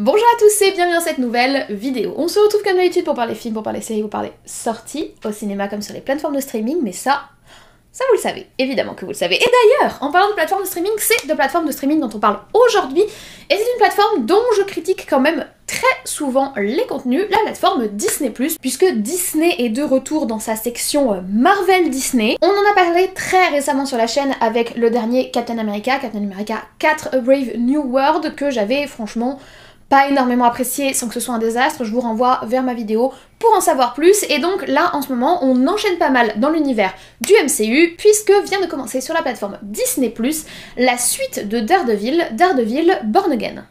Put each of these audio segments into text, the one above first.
Bonjour à tous et bienvenue dans cette nouvelle vidéo. On se retrouve comme d'habitude pour parler films, pour parler séries, pour parler sorties au cinéma comme sur les plateformes de streaming, mais ça vous le savez, évidemment que vous le savez. Et d'ailleurs, en parlant de plateformes de streaming, c'est de plateformes de streaming dont on parle aujourd'hui, et c'est une plateforme dont je critique quand même très souvent les contenus, la plateforme Disney+, puisque Disney est de retour dans sa section Marvel Disney. On en a parlé très récemment sur la chaîne avec le dernier Captain America 4 A Brave New World, que j'avais franchement pas énormément apprécié sans que ce soit un désastre. Je vous renvoie vers ma vidéo pour en savoir plus. Et donc là, en ce moment, on enchaîne pas mal dans l'univers du MCU, puisque vient de commencer sur la plateforme Disney+, la suite de Daredevil Born Again.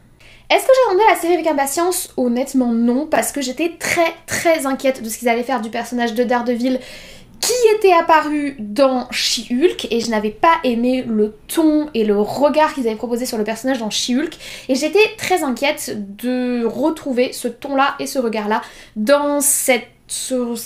Est-ce que j'attendais la série avec impatience? Honnêtement non, parce que j'étais très inquiète de ce qu'ils allaient faire du personnage de Daredevil qui était apparu dans She-Hulk, et je n'avais pas aimé le ton et le regard qu'ils avaient proposé sur le personnage dans She-Hulk, et j'étais très inquiète de retrouver ce ton-là et ce regard-là dans c'est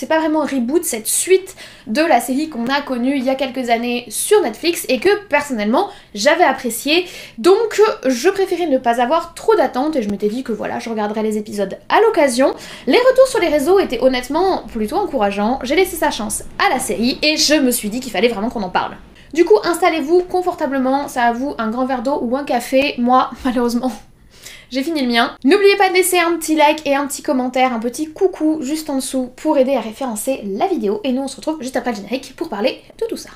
pas vraiment un reboot, cette suite de la série qu'on a connue il y a quelques années sur Netflix et que personnellement j'avais apprécié. Donc je préférais ne pas avoir trop d'attentes et je m'étais dit que voilà, je regarderais les épisodes à l'occasion. Les retours sur les réseaux étaient honnêtement plutôt encourageants. J'ai laissé sa chance à la série et je me suis dit qu'il fallait vraiment qu'on en parle. Du coup, installez-vous confortablement, ça à vous un grand verre d'eau ou un café. Moi, malheureusement, j'ai fini le mien. N'oubliez pas de laisser un petit like et un petit commentaire, un petit coucou juste en dessous pour aider à référencer la vidéo. Et nous on se retrouve juste après le générique pour parler de tout ça.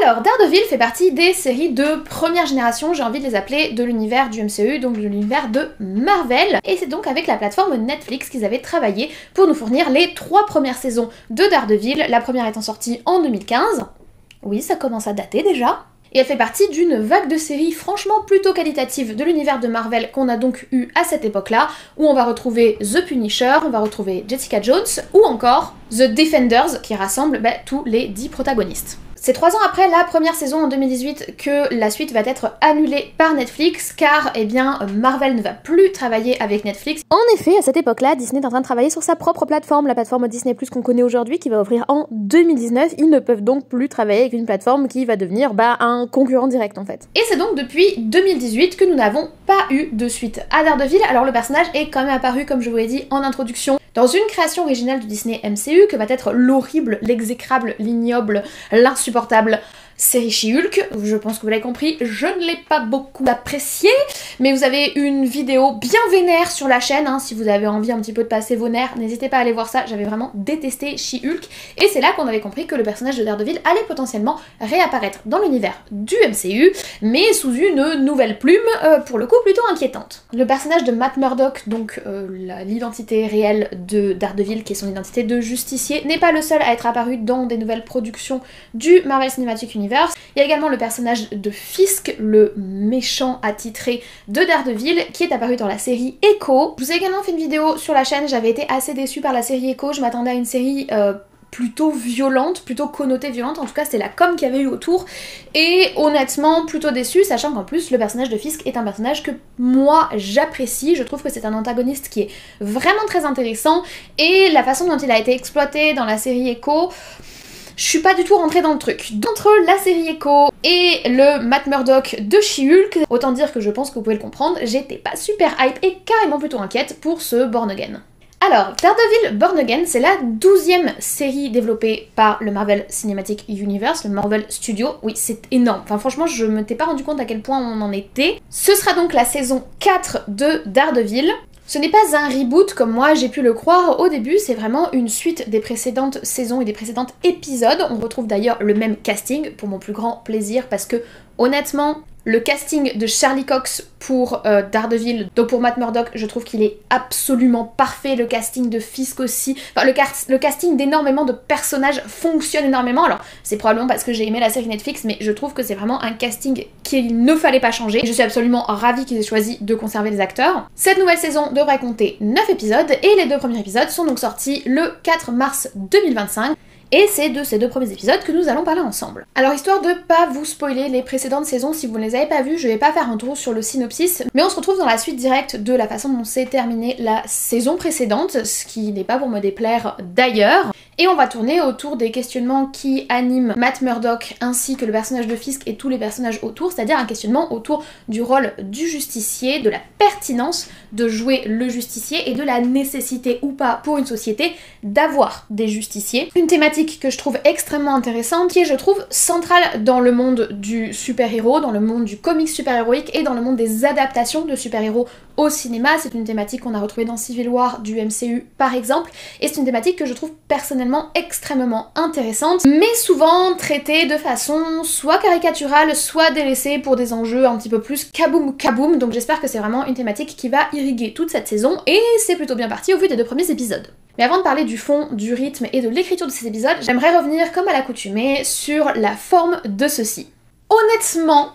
Alors, Daredevil fait partie des séries de première génération, j'ai envie de les appeler, de l'univers du MCU, donc de l'univers de Marvel. Et c'est donc avec la plateforme Netflix qu'ils avaient travaillé pour nous fournir les 3 premières saisons de Daredevil, la première étant sortie en 2015. Oui, ça commence à dater déjà. Et elle fait partie d'une vague de séries franchement plutôt qualitatives de l'univers de Marvel qu'on a donc eu à cette époque-là, où on va retrouver The Punisher, on va retrouver Jessica Jones, ou encore The Defenders, qui rassemble tous les 10 protagonistes. C'est 3 ans après la première saison en 2018 que la suite va être annulée par Netflix, car eh bien Marvel ne va plus travailler avec Netflix. En effet, à cette époque-là, Disney est en train de travailler sur sa propre plateforme, la plateforme Disney+, qu'on connaît aujourd'hui, qui va ouvrir en 2019. Ils ne peuvent donc plus travailler avec une plateforme qui va devenir un concurrent direct en fait. Et c'est donc depuis 2018 que nous n'avons pas eu de suite à Daredevil. Alors le personnage est quand même apparu, comme je vous l'ai dit en introduction, dans une création originale du Disney MCU, que va être l'horrible, l'exécrable, l'ignoble, l'insupportable série She-Hulk. Je pense que vous l'avez compris, je ne l'ai pas beaucoup appréciée, mais vous avez une vidéo bien vénère sur la chaîne, si vous avez envie un petit peu de passer vos nerfs, n'hésitez pas à aller voir ça, j'avais vraiment détesté She-Hulk, et c'est là qu'on avait compris que le personnage de Daredevil allait potentiellement réapparaître dans l'univers du MCU, mais sous une nouvelle plume, pour le coup plutôt inquiétante. Le personnage de Matt Murdock, donc l'identité réelle de Daredevil, qui est son identité de justicier, n'est pas le seul à être apparu dans des nouvelles productions du Marvel Cinematic Universe. Il y a également le personnage de Fisk, le méchant attitré de Daredevil, qui est apparu dans la série Echo. Je vous ai également fait une vidéo sur la chaîne, j'avais été assez déçue par la série Echo, je m'attendais à une série plutôt violente, plutôt connotée violente, en tout cas c'était la com qu'il y avait eu autour, et honnêtement plutôt déçue, sachant qu'en plus le personnage de Fisk est un personnage que moi j'apprécie, je trouve que c'est un antagoniste qui est vraiment très intéressant, et la façon dont il a été exploité dans la série Echo, je suis pas du tout rentrée dans le truc. Entre la série Echo et le Matt Murdock de She-Hulk, autant dire que je pense que vous pouvez le comprendre, j'étais pas super hype et carrément plutôt inquiète pour ce Born Again. Alors, Daredevil Born Again, c'est la 12e série développée par le Marvel Cinematic Universe, le Marvel Studio. Oui, c'est énorme. Enfin, franchement, je me m'étais pas rendu compte à quel point on en était. Ce sera donc la saison 4 de Daredevil. Ce n'est pas un reboot comme moi j'ai pu le croire au début, c'est vraiment une suite des précédentes saisons et des précédents épisodes. On retrouve d'ailleurs le même casting pour mon plus grand plaisir parce que honnêtement, le casting de Charlie Cox pour Daredevil, donc pour Matt Murdock, je trouve qu'il est absolument parfait. Le casting de Fisk aussi, enfin le casting d'énormément de personnages fonctionne énormément. Alors c'est probablement parce que j'ai aimé la série Netflix, mais je trouve que c'est vraiment un casting qu'il ne fallait pas changer. Je suis absolument ravie qu'ils aient choisi de conserver les acteurs. Cette nouvelle saison devrait compter 9 épisodes et les 2 premiers épisodes sont donc sortis le 4 mars 2025. et c'est de ces 2 premiers épisodes que nous allons parler ensemble. Alors histoire de pas vous spoiler les précédentes saisons, si vous ne les avez pas vues, je vais pas faire un tour sur le synopsis, mais on se retrouve dans la suite directe de la façon dont s'est terminée la saison précédente, ce qui n'est pas pour me déplaire d'ailleurs. Et on va tourner autour des questionnements qui animent Matt Murdock ainsi que le personnage de Fisk et tous les personnages autour, c'est-à-dire un questionnement autour du rôle du justicier, de la pertinence de jouer le justicier et de la nécessité ou pas pour une société d'avoir des justiciers. Une thématique que je trouve extrêmement intéressante, qui est je trouve centrale dans le monde du super-héros, dans le monde du comics super-héroïque et dans le monde des adaptations de super-héros au cinéma. C'est une thématique qu'on a retrouvée dans Civil War du MCU par exemple, et c'est une thématique que je trouve personnellement extrêmement intéressante, mais souvent traitée de façon soit caricaturale, soit délaissée pour des enjeux un petit peu plus kaboom kaboom, donc j'espère que c'est vraiment une thématique qui va irriguer toute cette saison, et c'est plutôt bien parti au vu des 2 premiers épisodes. Mais avant de parler du fond, du rythme et de l'écriture de ces épisodes, j'aimerais revenir comme à l'accoutumée sur la forme de ceux-ci. Honnêtement,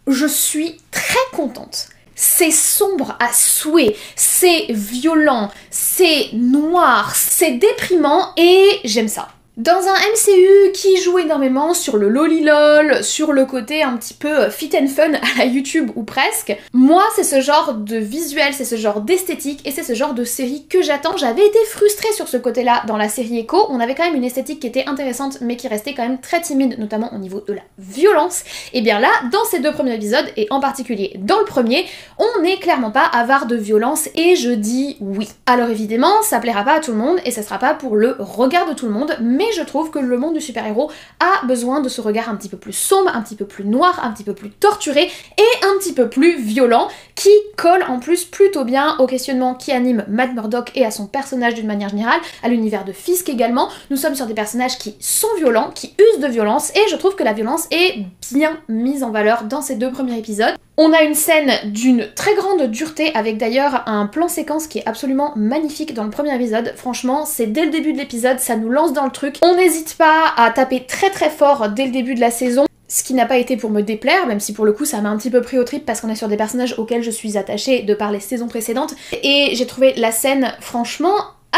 je suis très contente. C'est sombre à souhait, c'est violent, c'est noir, c'est déprimant et j'aime ça. Dans un MCU qui joue énormément sur le lolilol, sur le côté un petit peu fit and fun à la YouTube ou presque, moi c'est ce genre de visuel, c'est ce genre d'esthétique et c'est ce genre de série que j'attends. J'avais été frustrée sur ce côté-là dans la série Echo, on avait quand même une esthétique qui était intéressante mais qui restait quand même très timide, notamment au niveau de la violence. Et bien là, dans ces 2 premiers épisodes, et en particulier dans le premier, on n'est clairement pas avare de violence et je dis oui. Alors évidemment, ça plaira pas à tout le monde et ça sera pas pour le regard de tout le monde, mais je trouve que le monde du super-héros a besoin de ce regard un petit peu plus sombre, un petit peu plus noir, un petit peu plus torturé et un petit peu plus violent, qui colle en plus plutôt bien au questionnement qui anime Matt Murdock et à son personnage d'une manière générale, à l'univers de Fisk également. Nous sommes sur des personnages qui sont violents, qui usent de violence, et je trouve que la violence est bien mise en valeur dans ces 2 premiers épisodes. On a une scène d'une très grande dureté avec d'ailleurs un plan séquence qui est absolument magnifique dans le premier épisode. Franchement, c'est dès le début de l'épisode, ça nous lance dans le truc. On n'hésite pas à taper très très fort dès le début de la saison. Ce qui n'a pas été pour me déplaire, même si pour le coup ça m'a un petit peu pris au trip parce qu'on est sur des personnages auxquels je suis attachée de par les saisons précédentes. Et j'ai trouvé la scène franchement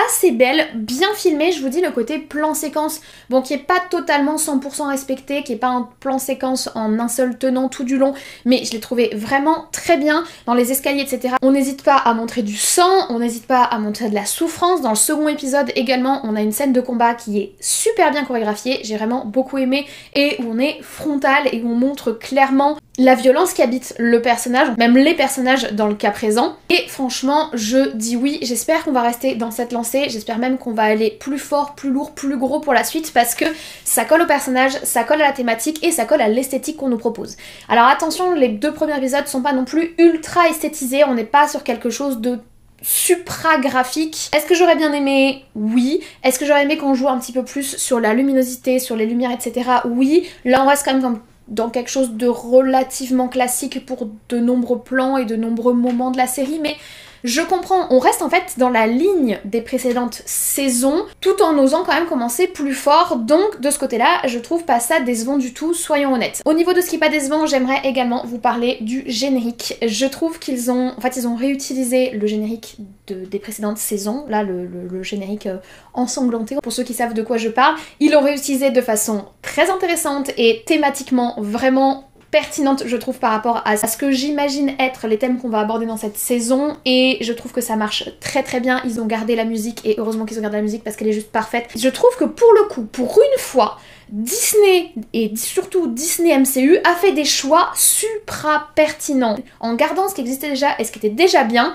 assez belle, bien filmée, je vous dis le côté plan séquence, bon qui est pas totalement 100% respecté, qui est pas un plan séquence en un seul tenant tout du long, mais je l'ai trouvé vraiment très bien, dans les escaliers etc. On n'hésite pas à montrer du sang, on n'hésite pas à montrer de la souffrance. Dans le second épisode également, on a une scène de combat qui est super bien chorégraphiée, j'ai vraiment beaucoup aimé, et où on est frontal et où on montre clairement la violence qui habite le personnage, même les personnages dans le cas présent. Et franchement, je dis oui, j'espère qu'on va rester dans cette lancée, j'espère même qu'on va aller plus fort, plus lourd, plus gros pour la suite, parce que ça colle au personnage, ça colle à la thématique et ça colle à l'esthétique qu'on nous propose. Alors attention, les 2 premiers épisodes sont pas non plus ultra esthétisés, on n'est pas sur quelque chose de supra graphique. Est-ce que j'aurais bien aimé? Oui. Est-ce que j'aurais aimé qu'on joue un petit peu plus sur la luminosité, sur les lumières, etc.? Oui. Là on reste quand même dans quelque chose de relativement classique pour de nombreux plans et de nombreux moments de la série, mais je comprends, on reste en fait dans la ligne des précédentes saisons, tout en osant quand même commencer plus fort, donc de ce côté-là, je trouve pas ça décevant du tout, soyons honnêtes. Au niveau de ce qui est pas décevant, j'aimerais également vous parler du générique. Je trouve qu'ils ont, ils ont réutilisé le générique des précédentes saisons, là le générique ensanglanté, pour ceux qui savent de quoi je parle. Ils l'ont réutilisé de façon très intéressante et thématiquement vraiment pertinente, je trouve, par rapport à ce que j'imagine être les thèmes qu'on va aborder dans cette saison, et je trouve que ça marche très très bien. Ils ont gardé la musique, et heureusement qu'ils ont gardé la musique parce qu'elle est juste parfaite. Je trouve que pour le coup, pour une fois, Disney, et surtout Disney MCU, a fait des choix supra pertinents, en gardant ce qui existait déjà et ce qui était déjà bien,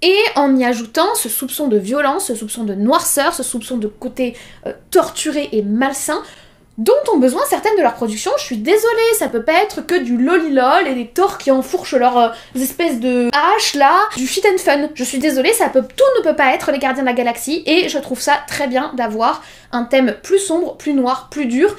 et en y ajoutant ce soupçon de violence, ce soupçon de noirceur, ce soupçon de côté torturé et malsain, dont ont besoin certaines de leurs productions. Je suis désolée, ça peut pas être que du lolilol et des Thor qui enfourchent leurs espèces de haches là, du shit and fun. Je suis désolée, tout ne peut pas être les Gardiens de la Galaxie, et je trouve ça très bien d'avoir un thème plus sombre, plus noir, plus dur.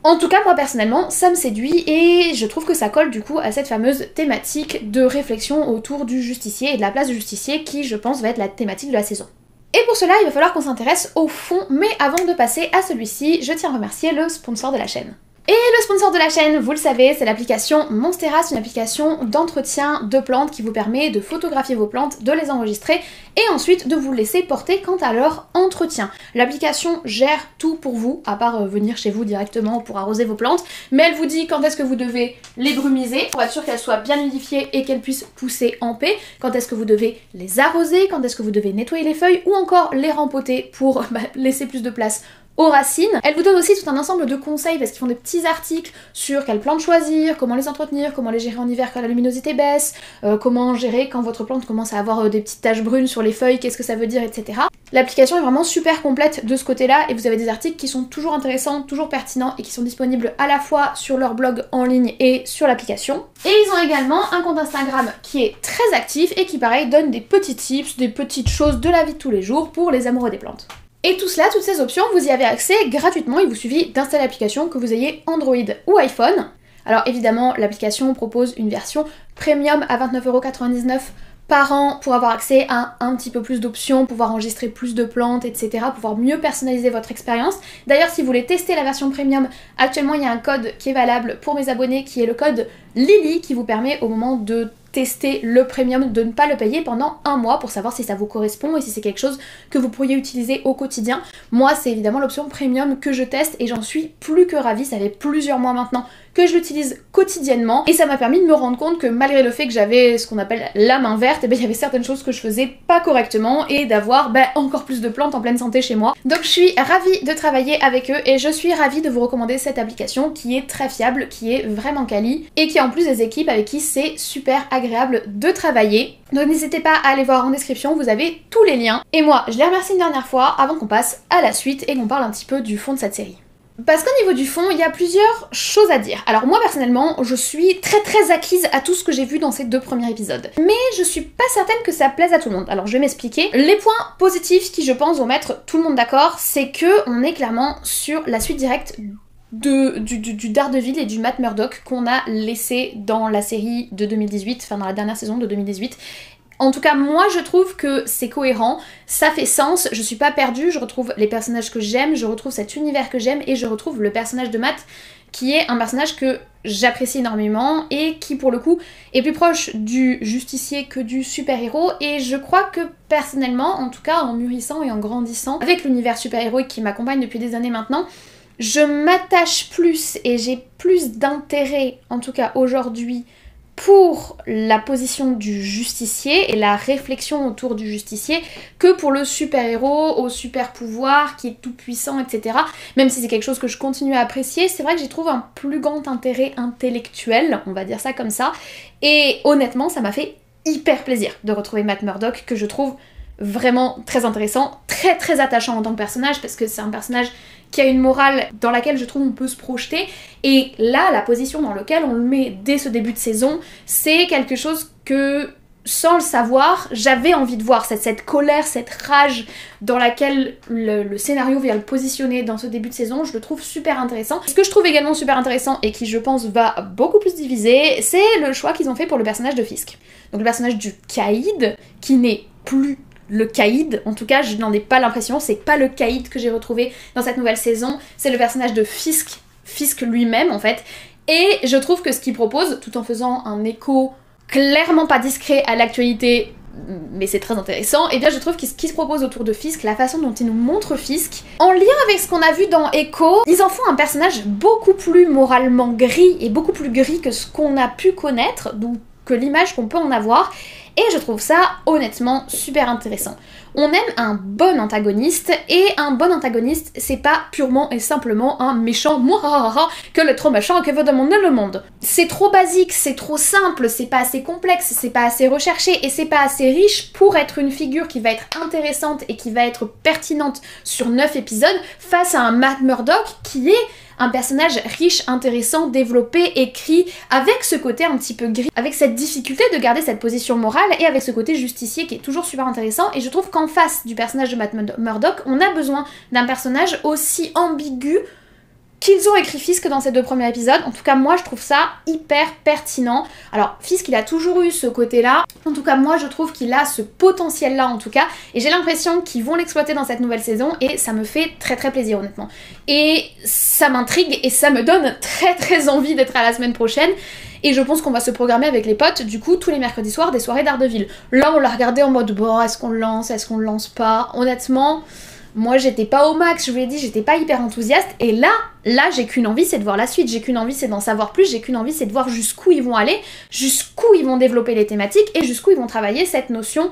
En tout cas, moi personnellement, ça me séduit, et je trouve que ça colle du coup à cette fameuse thématique de réflexion autour du justicier et de la place du justicier qui, je pense, va être la thématique de la saison. Et pour cela, il va falloir qu'on s'intéresse au fond, mais avant de passer à celui-ci, je tiens à remercier le sponsor de la chaîne. Et le sponsor de la chaîne, vous le savez, c'est l'application Monstera, une application d'entretien de plantes qui vous permet de photographier vos plantes, de les enregistrer et ensuite de vous laisser porter quant à leur entretien. L'application gère tout pour vous, à part venir chez vous directement pour arroser vos plantes, mais elle vous dit quand est-ce que vous devez les brumiser pour être sûr qu'elles soient bien humidifiées et qu'elles puissent pousser en paix, quand est-ce que vous devez les arroser, quand est-ce que vous devez nettoyer les feuilles ou encore les rempoter pour laisser plus de place aux racines. Elle vous donne aussi tout un ensemble de conseils parce qu'ils font des petits articles sur quelles plantes choisir, comment les entretenir, comment les gérer en hiver quand la luminosité baisse, comment gérer quand votre plante commence à avoir des petites taches brunes sur les feuilles, qu'est-ce que ça veut dire, etc. L'application est vraiment super complète de ce côté-là et vous avez des articles qui sont toujours intéressants, toujours pertinents et qui sont disponibles à la fois sur leur blog en ligne et sur l'application. Et ils ont également un compte Instagram qui est très actif et qui pareil donne des petits tips, des petites choses de la vie de tous les jours pour les amoureux des plantes. Et tout cela, toutes ces options, vous y avez accès gratuitement, il vous suffit d'installer l'application que vous ayez Android ou iPhone. Alors évidemment, l'application propose une version premium à 29,99€ par an pour avoir accès à un petit peu plus d'options, pouvoir enregistrer plus de plantes, etc., pouvoir mieux personnaliser votre expérience. D'ailleurs, si vous voulez tester la version premium, actuellement il y a un code qui est valable pour mes abonnés qui est le code LILY qui vous permet au moment de tester le premium de ne pas le payer pendant un mois pour savoir si ça vous correspond et si c'est quelque chose que vous pourriez utiliser au quotidien. Moi, c'est évidemment l'option premium que je teste et j'en suis plus que ravie. Ça fait plusieurs mois maintenant que je l'utilise quotidiennement et ça m'a permis de me rendre compte que malgré le fait que j'avais ce qu'on appelle la main verte, il y avait certaines choses que je faisais pas correctement et d'avoir encore plus de plantes en pleine santé chez moi. Donc je suis ravie de travailler avec eux et je suis ravie de vous recommander cette application qui est très fiable, qui est vraiment quali et qui a en plus des équipes avec qui c'est super agréable de travailler. Donc n'hésitez pas à aller voir en description, vous avez tous les liens. Et moi, je les remercie une dernière fois avant qu'on passe à la suite et qu'on parle un petit peu du fond de cette série. Parce qu'au niveau du fond, il y a plusieurs choses à dire. Alors moi personnellement, je suis très acquise à tout ce que j'ai vu dans ces 2 premiers épisodes. Mais je suis pas certaine que ça plaise à tout le monde. Alors je vais m'expliquer. Les points positifs qui je pense vont mettre tout le monde d'accord, c'est que on est clairement sur la suite directe du Daredevil et du Matt Murdock qu'on a laissé dans la série de 2018, enfin dans la dernière saison de 2018. En tout cas, moi je trouve que c'est cohérent, ça fait sens, je suis pas perdue, je retrouve les personnages que j'aime, je retrouve cet univers que j'aime et je retrouve le personnage de Matt qui est un personnage que j'apprécie énormément et qui pour le coup est plus proche du justicier que du super-héros et je crois que personnellement, en tout cas en mûrissant et en grandissant avec l'univers super-héroïque qui m'accompagne depuis des années maintenant, je m'attache plus et j'ai plus d'intérêt, en tout cas aujourd'hui, pour la position du justicier et la réflexion autour du justicier que pour le super-héros au super-pouvoir qui est tout puissant, etc. Même si c'est quelque chose que je continue à apprécier, c'est vrai que j'y trouve un plus grand intérêt intellectuel, on va dire ça comme ça, et honnêtement ça m'a fait hyper plaisir de retrouver Matt Murdock que je trouve vraiment très intéressant, très attachant en tant que personnage parce que c'est un personnage qui a une morale dans laquelle je trouve on peut se projeter et là la position dans laquelle on le met dès ce début de saison c'est quelque chose que sans le savoir j'avais envie de voir, cette colère, cette rage dans laquelle le scénario vient le positionner dans ce début de saison, je le trouve super intéressant. Ce que je trouve également super intéressant et qui je pense va beaucoup plus diviser, c'est le choix qu'ils ont fait pour le personnage de Fisk. Donc le personnage du Caïd qui n'est plus le Caïd, en tout cas je n'en ai pas l'impression, c'est pas le Caïd que j'ai retrouvé dans cette nouvelle saison, c'est le personnage de Fisk lui-même en fait, et je trouve que ce qu'il propose, tout en faisant un écho clairement pas discret à l'actualité, mais c'est très intéressant, et bien je trouve que ce qui se propose autour de Fisk, la façon dont il nous montre Fisk, en lien avec ce qu'on a vu dans Echo, ils en font un personnage beaucoup plus moralement gris, et beaucoup plus gris que ce qu'on a pu connaître, donc que l'image qu'on peut en avoir, et je trouve ça honnêtement super intéressant. On aime un bon antagoniste, et un bon antagoniste, c'est pas purement et simplement un méchant que le trop méchant que veut dominer le monde. C'est trop basique, c'est trop simple, c'est pas assez complexe, c'est pas assez recherché, et c'est pas assez riche pour être une figure qui va être intéressante et qui va être pertinente sur 9 épisodes face à un Matt Murdock qui est un personnage riche, intéressant, développé, écrit, avec ce côté un petit peu gris, avec cette difficulté de garder cette position morale et avec ce côté justicier qui est toujours super intéressant. Et je trouve qu'en face du personnage de Matt Murdock, on a besoin d'un personnage aussi ambigu qu'ils ont écrit Fisk dans ces 2 premiers épisodes. En tout cas, moi, je trouve ça hyper pertinent. Alors, Fisk, il a toujours eu ce côté-là. En tout cas, moi, je trouve qu'il a ce potentiel-là, en tout cas. Et j'ai l'impression qu'ils vont l'exploiter dans cette nouvelle saison. Et ça me fait très très plaisir, honnêtement. Et ça m'intrigue et ça me donne très très envie d'être à la semaine prochaine. Et je pense qu'on va se programmer avec les potes, du coup, tous les mercredis soirs, des soirées Daredevil. Là, on l'a regardé en mode, bon, est-ce qu'on le lance, est-ce qu'on le lance pas? Honnêtement... Moi j'étais pas au max, je vous l'ai dit, j'étais pas hyper enthousiaste, et là j'ai qu'une envie, c'est de voir la suite, j'ai qu'une envie, c'est d'en savoir plus, j'ai qu'une envie, c'est de voir jusqu'où ils vont aller, jusqu'où ils vont développer les thématiques, et jusqu'où ils vont travailler cette notion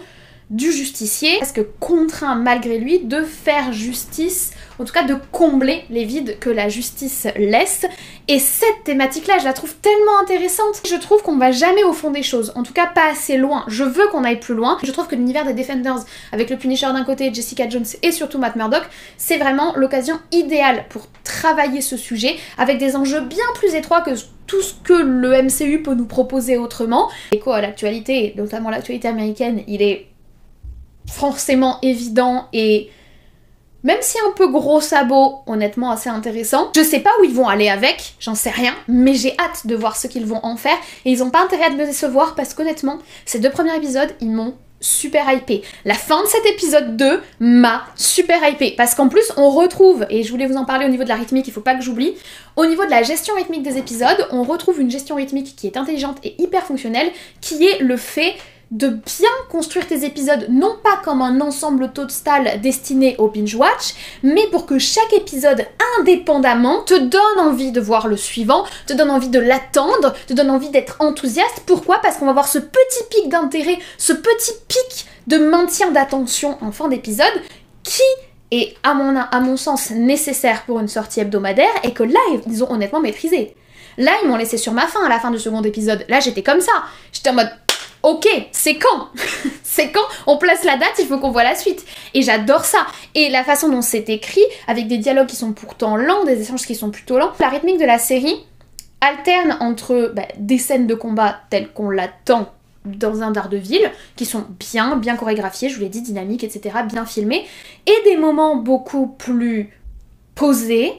du justicier, parce que contraint malgré lui de faire justice, en tout cas de combler les vides que la justice laisse, et cette thématique-là, je la trouve tellement intéressante. Je trouve qu'on va jamais au fond des choses, en tout cas pas assez loin. Je veux qu'on aille plus loin. Je trouve que l'univers des Defenders, avec le Punisher d'un côté, Jessica Jones et surtout Matt Murdock, c'est vraiment l'occasion idéale pour travailler ce sujet, avec des enjeux bien plus étroits que tout ce que le MCU peut nous proposer autrement. L'écho à l'actualité, notamment l'actualité américaine, il est forcément évident et même si un peu gros sabot, honnêtement assez intéressant. Je sais pas où ils vont aller avec, j'en sais rien, mais j'ai hâte de voir ce qu'ils vont en faire et ils ont pas intérêt à me décevoir parce qu'honnêtement, ces 2 premiers épisodes, ils m'ont super hypé. La fin de cet épisode 2 m'a super hypé parce qu'en plus on retrouve, et je voulais vous en parler au niveau de la rythmique, il faut pas que j'oublie, au niveau de la gestion rythmique des épisodes, on retrouve une gestion rythmique qui est intelligente et hyper fonctionnelle, qui est le fait de bien construire tes épisodes, non pas comme un ensemble total destiné au binge-watch, mais pour que chaque épisode indépendamment te donne envie de voir le suivant, te donne envie de l'attendre, te donne envie d'être enthousiaste. Pourquoi? Parce qu'on va voir ce petit pic d'intérêt, ce petit pic de maintien d'attention en fin d'épisode, qui est à mon sens nécessaire pour une sortie hebdomadaire, et que là, ils ont honnêtement maîtrisé. Là, ils m'ont laissé sur ma faim à la fin du second épisode. Là, j'étais comme ça. J'étais en mode... Ok, c'est quand? C'est quand? On place la date, il faut qu'on voit la suite. Et j'adore ça. Et la façon dont c'est écrit, avec des dialogues qui sont pourtant lents, des échanges qui sont plutôt lents. La rythmique de la série alterne entre des scènes de combat telles qu'on l'attend dans un Daredevil, qui sont bien chorégraphiées, je vous l'ai dit, dynamiques, etc., bien filmées, et des moments beaucoup plus posés,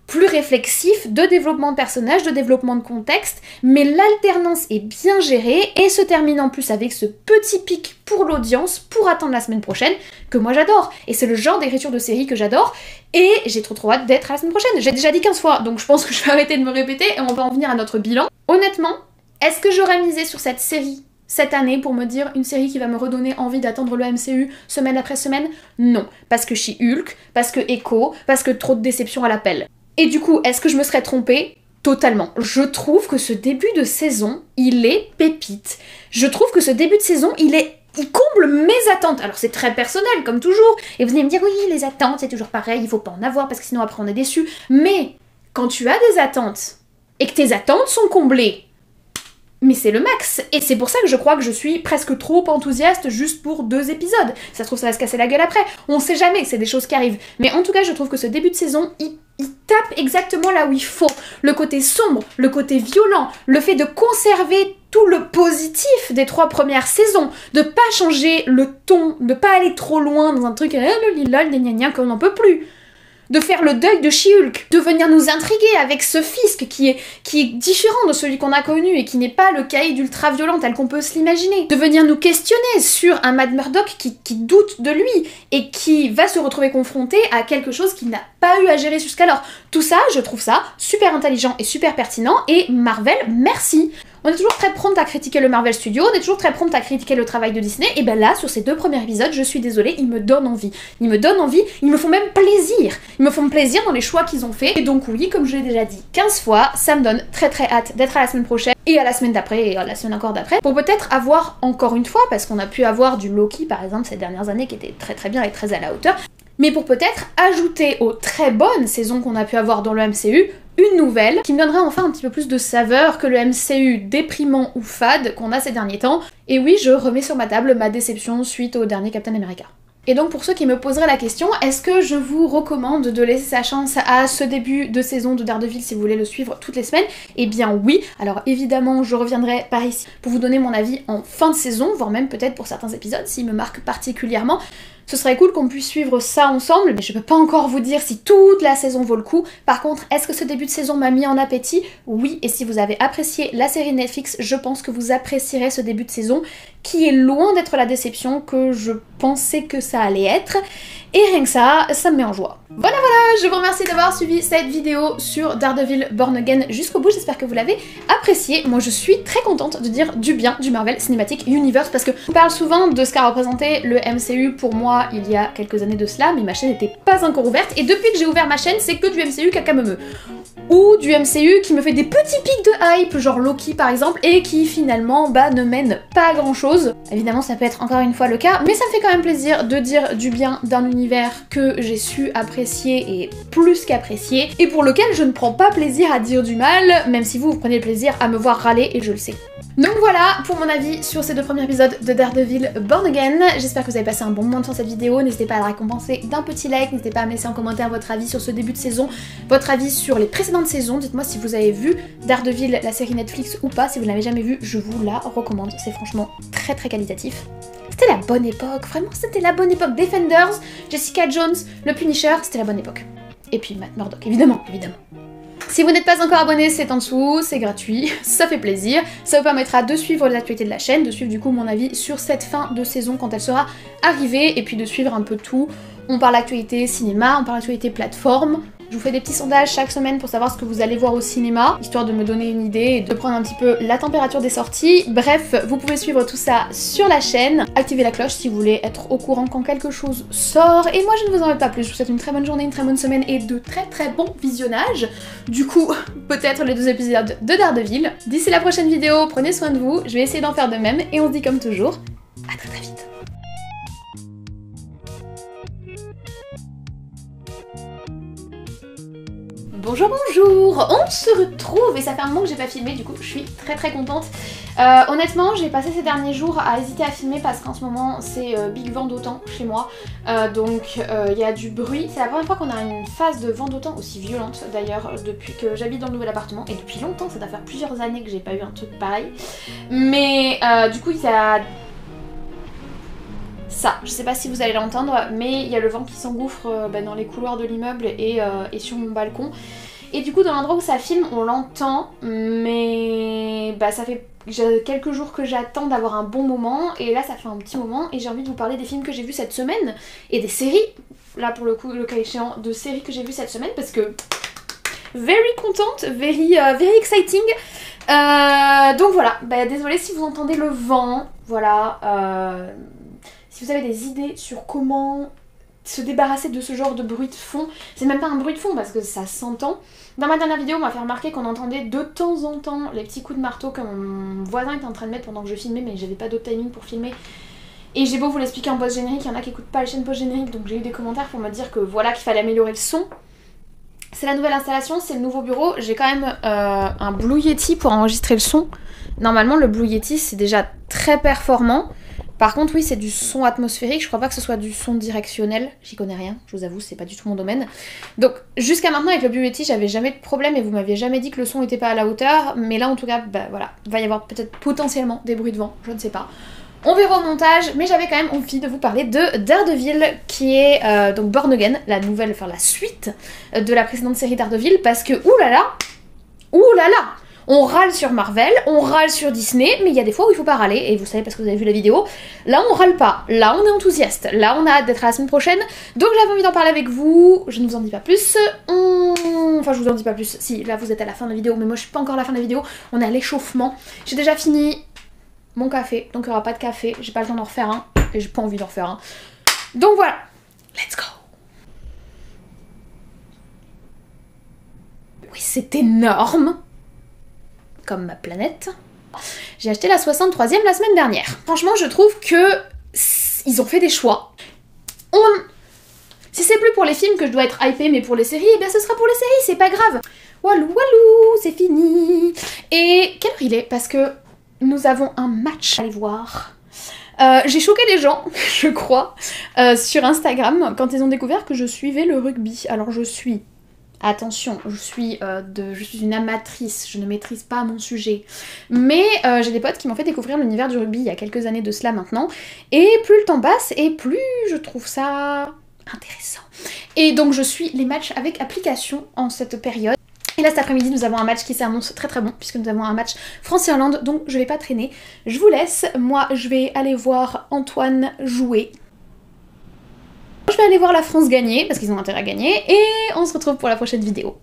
plus réflexif, de développement de personnages, de développement de contexte, mais l'alternance est bien gérée et se termine en plus avec ce petit pic pour l'audience, pour attendre la semaine prochaine, que moi j'adore. Et c'est le genre d'écriture de série que j'adore, et j'ai trop hâte d'être à la semaine prochaine. J'ai déjà dit 15 fois, donc je pense que je vais arrêter de me répéter et on va en venir à notre bilan. Honnêtement, est-ce que j'aurais misé sur cette série cette année pour me dire une série qui va me redonner envie d'attendre le MCU semaine après semaine? Non. Parce que She-Hulk, parce que Echo, parce que trop de déceptions à l'appel. Et du coup, est-ce que je me serais trompée? Totalement. Je trouve que ce début de saison, il est pépite. Je trouve que ce début de saison, il comble mes attentes. Alors c'est très personnel, comme toujours. Et vous allez me dire, oui, les attentes, c'est toujours pareil, il faut pas en avoir, parce que sinon après on est déçu. Mais, quand tu as des attentes, et que tes attentes sont comblées, mais c'est le max. Et c'est pour ça que je crois que je suis presque trop enthousiaste juste pour 2 épisodes. Ça se trouve, ça va se casser la gueule après. On sait jamais, c'est des choses qui arrivent. Mais en tout cas, je trouve que ce début de saison, il tape exactement là où il faut. Le côté sombre, le côté violent, le fait de conserver tout le positif des 3 premières saisons, de pas changer le ton, de pas aller trop loin dans un truc le lilol, gna gna qu'on n'en peut plus. De faire le deuil de She-Hulk, de venir nous intriguer avec ce Fisk qui est différent de celui qu'on a connu et qui n'est pas le caïd ultra violent tel qu'on peut se l'imaginer. De venir nous questionner sur un Matt Murdock qui doute de lui et qui va se retrouver confronté à quelque chose qu'il n'a pas eu à gérer jusqu'alors. Tout ça, je trouve ça super intelligent et super pertinent, et Marvel, merci. On est toujours très prompte à critiquer le Marvel Studio, on est toujours très prompte à critiquer le travail de Disney, et ben là, sur ces 2 premiers épisodes, je suis désolée, ils me donnent envie. Ils me donnent envie, ils me font même plaisir. Ils me font plaisir dans les choix qu'ils ont fait, et donc oui, comme je l'ai déjà dit 15 fois, ça me donne très hâte d'être à la semaine prochaine, et à la semaine d'après, et à la semaine encore d'après, pour peut-être avoir encore une fois, parce qu'on a pu avoir du Loki par exemple ces dernières années qui était très bien et très à la hauteur, mais pour peut-être ajouter aux très bonnes saisons qu'on a pu avoir dans le MCU, une nouvelle qui me donnerait enfin un petit peu plus de saveur que le MCU déprimant ou fade qu'on a ces derniers temps. Et oui, je remets sur ma table ma déception suite au dernier Captain America. Et donc pour ceux qui me poseraient la question, est-ce que je vous recommande de laisser sa chance à ce début de saison de Daredevil si vous voulez le suivre toutes les semaines? Eh bien oui, alors évidemment je reviendrai par ici pour vous donner mon avis en fin de saison, voire même peut-être pour certains épisodes s'ils me marquent particulièrement. Ce serait cool qu'on puisse suivre ça ensemble, mais je peux pas encore vous dire si toute la saison vaut le coup. Par contre, est-ce que ce début de saison m'a mis en appétit? Oui, et si vous avez apprécié la série Netflix, je pense que vous apprécierez ce début de saison, qui est loin d'être la déception que je pensais que ça allait être. Et rien que ça me met en joie. Voilà, je vous remercie d'avoir suivi cette vidéo sur Daredevil Born Again jusqu'au bout, j'espère que vous l'avez apprécié. Moi je suis très contente de dire du bien du Marvel Cinematic Universe parce que on parle souvent de ce qu'a représenté le MCU pour moi il y a quelques années de cela, mais ma chaîne n'était pas encore ouverte et depuis que j'ai ouvert ma chaîne c'est que du MCU caca-meumeux. Ou du MCU qui me fait des petits pics de hype, genre Loki par exemple, et qui finalement ne mène pas à grand chose. Évidemment ça peut être encore une fois le cas, mais ça me fait quand même plaisir de dire du bien d'un univers que j'ai su apprécier et plus qu'apprécier, et pour lequel je ne prends pas plaisir à dire du mal, même si vous prenez le plaisir à me voir râler, et je le sais. Donc voilà pour mon avis sur ces deux premiers épisodes de Daredevil Born Again. J'espère que vous avez passé un bon moment sur cette vidéo. N'hésitez pas à la récompenser d'un petit like, n'hésitez pas à me laisser en commentaire votre avis sur ce début de saison, votre avis sur les précédentes saisons. Dites-moi si vous avez vu Daredevil, la série Netflix ou pas. Si vous ne l'avez jamais vu, je vous la recommande. C'est franchement très très qualitatif. C'était la bonne époque, vraiment c'était la bonne époque. Defenders, Jessica Jones, le Punisher, c'était la bonne époque. Et puis Matt Murdock, évidemment. Si vous n'êtes pas encore abonné, c'est en dessous, c'est gratuit, ça fait plaisir. Ça vous permettra de suivre les actualités de la chaîne, de suivre du coup mon avis sur cette fin de saison quand elle sera arrivée, et puis de suivre un peu tout. On parle actualité cinéma, on parle actualité plateforme. Je vous fais des petits sondages chaque semaine pour savoir ce que vous allez voir au cinéma, histoire de me donner une idée et de prendre un petit peu la température des sorties. Bref, vous pouvez suivre tout ça sur la chaîne. Activez la cloche si vous voulez être au courant quand quelque chose sort. Et moi je ne vous en veux pas plus, je vous souhaite une très bonne journée, une très bonne semaine et de très très bons visionnages. Du coup, peut-être les 2 épisodes de Daredevil. D'ici la prochaine vidéo, prenez soin de vous, je vais essayer d'en faire de même et on se dit comme toujours, à très très vite. Bonjour, on se retrouve et ça fait un moment que j'ai pas filmé, du coup je suis très très contente. Honnêtement j'ai passé ces derniers jours à hésiter à filmer parce qu'en ce moment c'est big vent d'automne chez moi, donc il y a du bruit. C'est la première fois qu'on a une phase de vent d'automne aussi violente d'ailleurs depuis que j'habite dans le nouvel appartement, et depuis longtemps, ça doit faire plusieurs années que j'ai pas eu un truc pareil. Mais du coup il y a ça, je sais pas si vous allez l'entendre, mais il y a le vent qui s'engouffre dans les couloirs de l'immeuble et sur mon balcon. Et du coup dans l'endroit où ça filme on l'entend, mais ça fait quelques jours que j'attends d'avoir un bon moment, et là ça fait un petit moment et j'ai envie de vous parler des films que j'ai vus cette semaine et des séries, là pour le coup le cas échéant de séries que j'ai vues cette semaine parce que very contente, very exciting. Donc voilà, désolée si vous entendez le vent, voilà. Si vous avez des idées sur comment se débarrasser de ce genre de bruit de fond, c'est même pas un bruit de fond parce que ça s'entend. Dans ma dernière vidéo, on m'a fait remarquer qu'on entendait de temps en temps les petits coups de marteau que mon voisin était en train de mettre pendant que je filmais, mais j'avais pas d'autre timing pour filmer. Et j'ai beau vous l'expliquer en post-générique, il y en a qui écoutent pas les chaînes post-génériques, donc j'ai eu des commentaires pour me dire que voilà, qu'il fallait améliorer le son. C'est la nouvelle installation, c'est le nouveau bureau, j'ai quand même un Blue Yeti pour enregistrer le son. Normalement le Blue Yeti c'est déjà très performant. Par contre oui c'est du son atmosphérique, je crois pas que ce soit du son directionnel, j'y connais rien, je vous avoue c'est pas du tout mon domaine. Donc jusqu'à maintenant avec le Blue Yeti j'avais jamais de problème et vous m'aviez jamais dit que le son était pas à la hauteur, mais là en tout cas voilà, il va y avoir peut-être potentiellement des bruits de vent, je ne sais pas. On verra au montage, mais j'avais quand même envie de vous parler de Daredevil qui est donc Born Again, la nouvelle, enfin la suite de la précédente série Daredevil, parce que oulala, on râle sur Marvel, on râle sur Disney, mais il y a des fois où il faut pas râler, et vous savez parce que vous avez vu la vidéo, là on râle pas, là on est enthousiaste, là on a hâte d'être à la semaine prochaine, donc j'avais envie d'en parler avec vous, je ne vous en dis pas plus, enfin je vous en dis pas plus, si là vous êtes à la fin de la vidéo, mais moi je suis pas encore à la fin de la vidéo, on est à l'échauffement, j'ai déjà fini mon café, donc il n'y aura pas de café, j'ai pas le temps d'en refaire un, et j'ai pas envie d'en refaire un, donc voilà, let's go. Oui c'est énorme, comme ma planète. J'ai acheté la 63e la semaine dernière. Franchement, je trouve que ils ont fait des choix. Si c'est plus pour les films que je dois être hypée, mais pour les séries, eh bien ce sera pour les séries, c'est pas grave. Walou walou, c'est fini. Et quelle heure il est? Parce que nous avons un match à aller voir. J'ai choqué les gens, je crois, sur Instagram, quand ils ont découvert que je suivais le rugby. Alors je suis Attention, je suis une amatrice, je ne maîtrise pas mon sujet. Mais j'ai des potes qui m'ont fait découvrir l'univers du rugby il y a quelques années de cela maintenant. Et plus le temps passe, et plus je trouve ça intéressant. Et donc je suis les matchs avec application en cette période. Et là cet après-midi nous avons un match qui s'annonce très très bon puisque nous avons un match France-Irlande, donc je vais pas traîner. Je vous laisse, moi je vais aller voir Antoine jouer. Je vais aller voir la France gagner parce qu'ils ont intérêt à gagner et on se retrouve pour la prochaine vidéo.